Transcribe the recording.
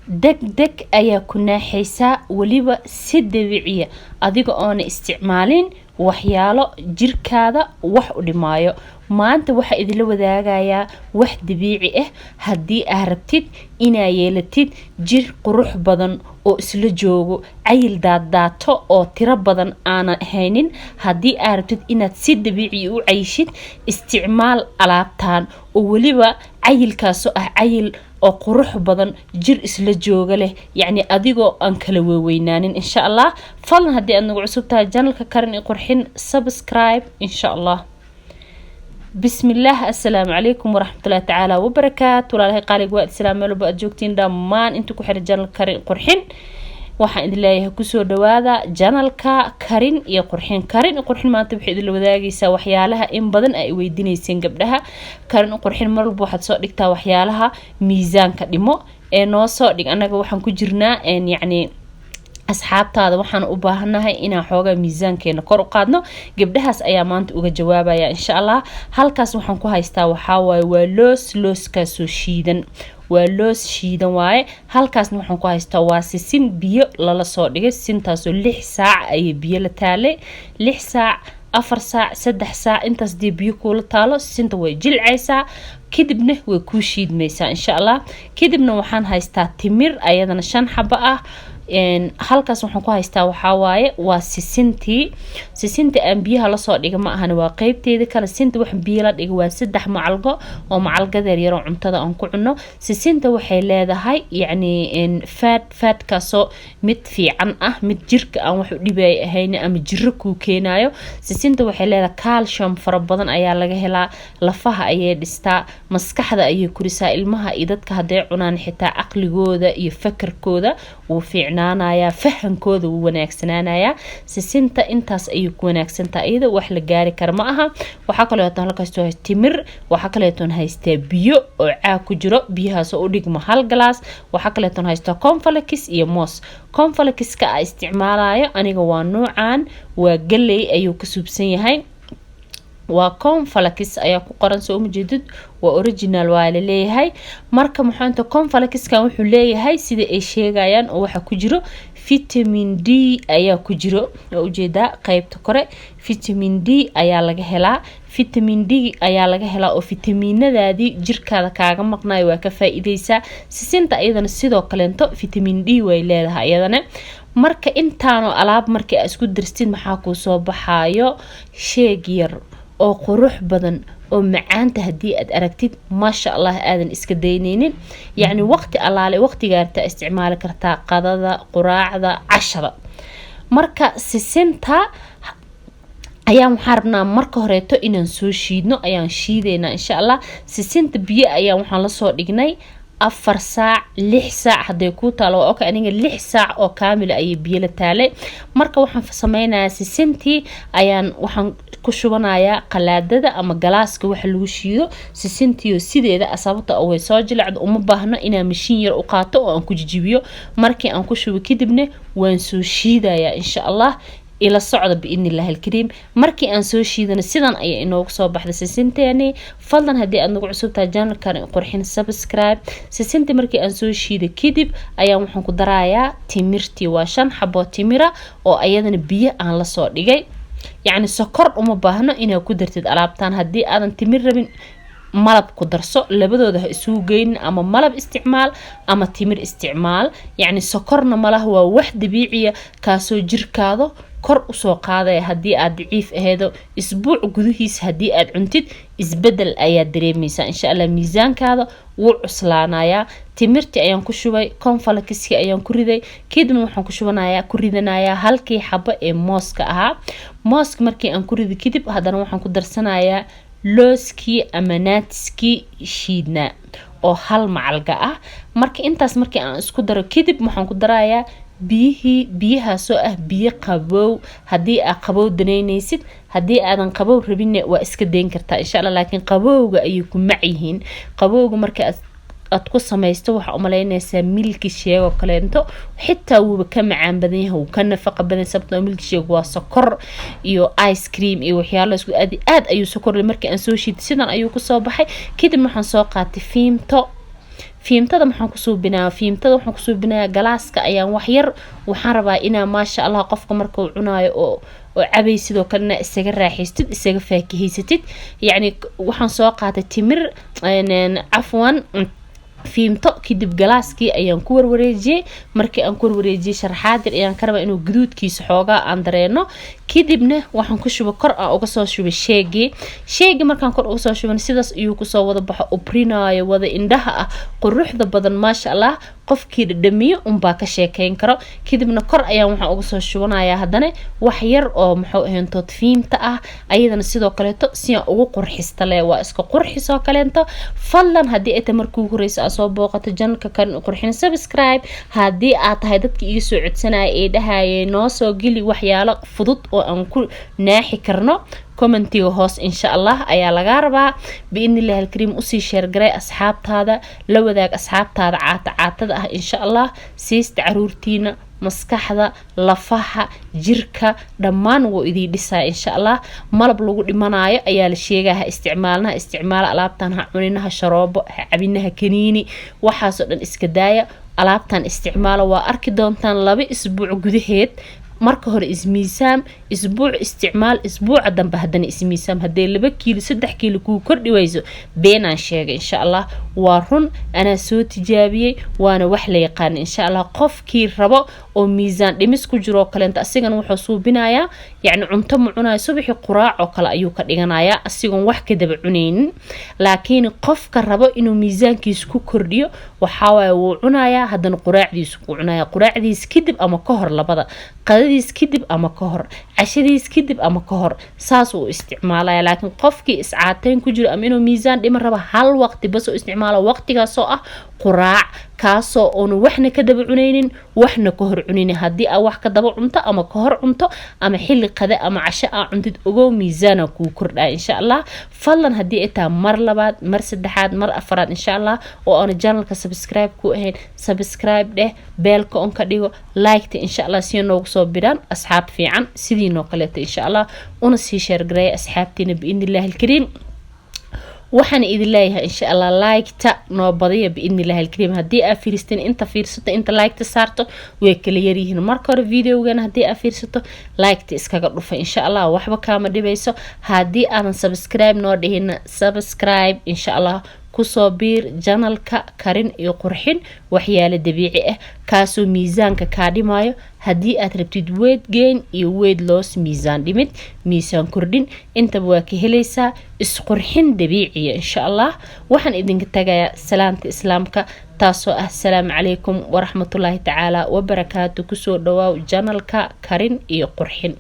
deg ayaa ku naaxaysaa waliba si dabiiciya adiga oo isticmaalin waxyaalo jirkaada wax u dhimaayo maanta waxa idila wadaagayaa wax dabiici ah hadii aad rabtid inaa yeelatid jir qurux badan oo isla joogo cayil daadaato oo tiro badan aan haynin hadii aad rabtid inaad si dabiici u cayshid isticmaal alaabtan oo waliba cayilkaas oo ah cayil oo qurux badan jir isla jooga leh yani adigoo aan kala weeweynaanin insha Allah falan hadii aad nagu cusub tahay channelka Karin Qurxin subscribe insha Allah بسم الله السلام عليكم ورحمة الله تعالى وبركاته ولا قالي قوات السلام عليكم بأجوكتين دامان انتو كحر جانل كارين قرحين waxaan idin leeyahay ku soo dhawaada channelka Karin iyo Qurxin maanta waxay idin wadaagaysaa waxyaalaha in badan ay weydiinayeen gabdhaha Karin Qurxin mar walba waxaad soo dhigtaa waxyaalaha miisaanka dhimo ee noo soo dhig anaga waxaan ku jirnaa yani asxaabtaada waxaan u baahanahay inaan xooga miisaankeena kor u qaadno gabdhahaas ayaa maanta uga jawaabaya insha Allah halkaas waxaan ku haystaa waxa waaye waa looska soo shiidan waa loos shiidan waaye halkaasna waxaan ku haystaa waa sisin biyo lala soo dhigay sintaas oo 6 saac ay biyo la taale 6 saac 4 saac 3 saac intaas dii biyo ku la taalo sinta way jilcaysaa kadibna way ku shiidmaysaa insha Allah kadibna waxaan haystaa timir ayadana 5 xabo ah halkaas waxaan ku haystaa waxa waaye waa sisinta aan biyaha la soo dhiga ma ahan waa qaybteeda kala sinta wax biyo la dhiga waa 3 macalqo oo macalqada yar oo cuntada aan ku cunno sisinta waxay leedahay yani fat kaasoo mid fiican ah mid jirka aan wax u dhibay ahayn ama jirro ku keenayo sisinta waxay leedahay calcium fara badan ayaa laga helaa lafaha ayay dhistaa maskaxda ayay kurisaa ilmaha iyo dadka haday cunaan xitaa aqligooda iyo fakarkooda uu fiicnaanaya fahankooda uu wanaagsanaanaya sisinta intaas ay ku wanaagsantaa iyada wax la gaari kar ma aha waxa kale oo halkaas oo timir waxa kale oo haystaa biyo oo caag ku jiro biyahaas oo u dhigma hal glass waxa kale oo haystaa cornflakes iyo moos cornflakeska ay isticmaalayo aniga waa noocan waa galey ayuu ka suubsan yahay waa cornflakes ayaa ku qoran soo mujeedid waa original waa leeyahay marka maxaanta cornflakeskan wuxuu leeyahay sida ay sheegayaan oo waxa ku jiro vitamin D ayaa ku jiro oo ujeeda qaybta kore vitamin D ayaa laga helaa vitamin D ayaa laga helaa oo fitamiinadaadii jirkaada kaaga maqnaayo waa ka faa'iideysaa sisinta ayadana sidoo kaleento vitamin D way leedahay ayadana marka intaano alaab markii aad isku dirstid maxaa ku soo baxaayo sheeg yar oo qurux badan oo macaanta hadii aad aragtid ma sha Allah aadan iska dayneenin yani waqti alaale waqtigaarta isticmaali kartaa qadada quraacda cashada marka sisinta ayaan xarbnaa marka horeeto inaan soo shiidno ayaan shiideena insha Allah sisinta biyo ayaan waxaan la soo dhignay 4 saac 6 saac haday ku taalo oo ka aniga 6 saac oo kaamil ay biyo la taale marka waxaan sameeynayaa sisintii ayaan waxaan ku shubanayaa qalaadada ama galaaska wax lagu shiido sisintiyo sideeda asabta oo way soo jilcad uma baahno inaan mashiin yar u qaato oo aan ku jijibiyo markii aan ku shubo kadibna waan soo shiidayaa insha Allah ila socda biidnillah alkareem markii aan soo shiidana sidan ay inoogu soo baxday sisinteeni fadlan hadii aad nagu cusub tahay channel Karin Qurxin subscribe sisinta markii aan soo shiiday kadib ayaan waxaan ku darayaa timirtii waa 5 xabo timira oo ayadana biyo aan la soo dhigay yani sokor uma baahno inaad ku dartid alaabtan hadii aadan timir rabin malab ku darso labadooda ha isugu geyn ama malab isticmaal ama timir isticmaal yani sokorna malaha waa wax dabiiciya kaasoo jirkaado kor u soo qaaday hadii aad daciif aheedo isbuuc gudihiis hadii aad cuntid isbedel ayaa dareemaysaa insha Allah miisaankaada wuu cuslaanaya timirti ayaan ku shubay cornflakeski ayaan ku riday kadibna waxaan ku ridanayaa halkii xabo ee mooska ahaa mooska markii aan ku riday kadib hadana waxaan ku darsanayaa looski ama naatski shiidna oo hal macalqa ah marka intaas markii aan isku daro kadib waxaan ku darayaa biyahaas oo ah biyo qabow hadii aad qabow daneynaysid hadii aadan qabow rabin waa iska deyn kartaa insha Allah laakiin qabowga ayuu ku macyihiin qabowga marka aad ku samaysto waxa u maleynaysaa milki sheego kaleento xitaa uu ka macaan badan yahay uu ka nafaqo badan sababtoo milki sheego waa sokor iyo ice cream iyo waxyaalo isku aad ayuu sokor markii aan soo shiid sidan ayuu ku soo baxay kadib waxaan soo qaatay fiimtada maxaan ku suubinaa fiimtada waxaan ku suubinaa galaaska ayaan wax yar waxaan rabaa inaa maasha Allah qofka marka uu cunaayo oo cabay sidoo kalena isaga raaxaystid isaga faakihaysatid yani waxaan soo qaatay timir afwan fiimto kadib galaaskii ayaan ku warwareejiyay markii aan ku warwareejiyay sharaxaad yar ayaan ka rabaa inuu guduudkiisa xoogaa aan dareeno kadibna waxaan ku shubo kor aan uga soo shubay sheegi markaan kor uga soo shuban sidaas ayuu ku soo wada baxo ubrinaayo wada indhaha ah quruxda badan maasha Allah qofkii dhadhamiyo baa ka sheekeyn karo kadibna kor ayaan waxaan uga soo shubanayaa hadana wax yar oo maxuu ahayntood fiimta ah ayadana sidoo kale si aan ugu qurxista leh waa iska qurxisoo kaleento fadlan hadii ay markuu horeysa soo booqato janka kan qurxin subscribe hadii aad tahay dadkii iga soo codsanay ee dhahaayay noo soo geli waxyaalo fudud oo aan ku naaxi karno commentiga hoos insha Allah ayaa laga rabaa biidnillah alkareem usii share garay asxaabtaada la wadaag asxaabtaada caatada ah insha Allah siista caruurtiina maskaxda lafaha jirka dhammaan wuu idin dhisaa insha Allah malab lagu dhimanayo ayaa la sheegaa isticmaal alaabtan ha cuninaha sharoobo ha cabinaha kaniini waxaas oo dhan iska daaya alaabtan isticmaalo waa arki doontaan 2 isbuuc gudaheed marka hore ismiisam isbuuc isticmaal isbuuca dambe hadana ismiisam hadee 2 kiilo 3 kiilo ku kordhi wayso beenan sheegay insha Allah waa run ana soo tijaabiyay waana wax la yaqaan insha Allah qofkii rabo oo miisaan dhimis ku jiro kaleenta asigan wuxuu suubinayaa yani cunto ma cunayo subaxii quraac oo kale ayuu ka dhiganayaa asigan wax ka daba cuneynin laakiin qofka rabo inuu miisaankiisa ku kordhiyo waxa way uu cunayaa hadana quraacdiisa ku cunayaa quraacdiisa kadib ama ka hor labada qadadiis kadib ama ka hor cashadiis kadib ama ka hor saas uu isticmaalaya laakiin qofkii iscaateen ku jiro ama inuu miisaan dhima rabo hal waqti bas oo isticmaalo waqtigaas oo ah quraac kaasoo oo waxna ka daba cuneynin waxna ka hor cuneynin hadii aad wax ka daba cunto ama ka hor cunto ama xilli qada ama casho aad cuntid ogow miisaana ku kordhaa insha Allah fadlan hadii ay taa mar labaad mar saddexaad mar afraad insha Allah oo aan channelka subscribe ku ahayn subscribe dheh beelka on ka dhigo like ta insha Allah si noogu soo biraan asxaab fiican sidii noo kale insha Allah una sii share garay asxaabtina biidnillah alkareem waxaan idin leeyahay insha Allah like ta noo badiya biidnillah alkareem hadii aad fiirsteen inta fiirsato inta like ta saarto way kala yar yihiin marka hore videogan hadii aad fiirsato like ta iskaga dhufa insha Allah waxba kaama dhibayso hadii aadan subscribe noo dhihin subscribe insha Allah kusoo biir channelka karin iyo qurxin waxyaalo dabiici ah kaasoo miisaanka ka dhimayo hadii aad rabtid weight gain iyo weight loss miisaan dhimid miisaan kordhin inta waa ka helaysaa isqurxin dabiici insha Allah waxaan idinka tagayaa salaanta islaamka taasoo ah assalaamu calaykum wa rahmatullahi ta'ala wa barakaatuh kusoo dhawaaw channelka karin iyo qurxin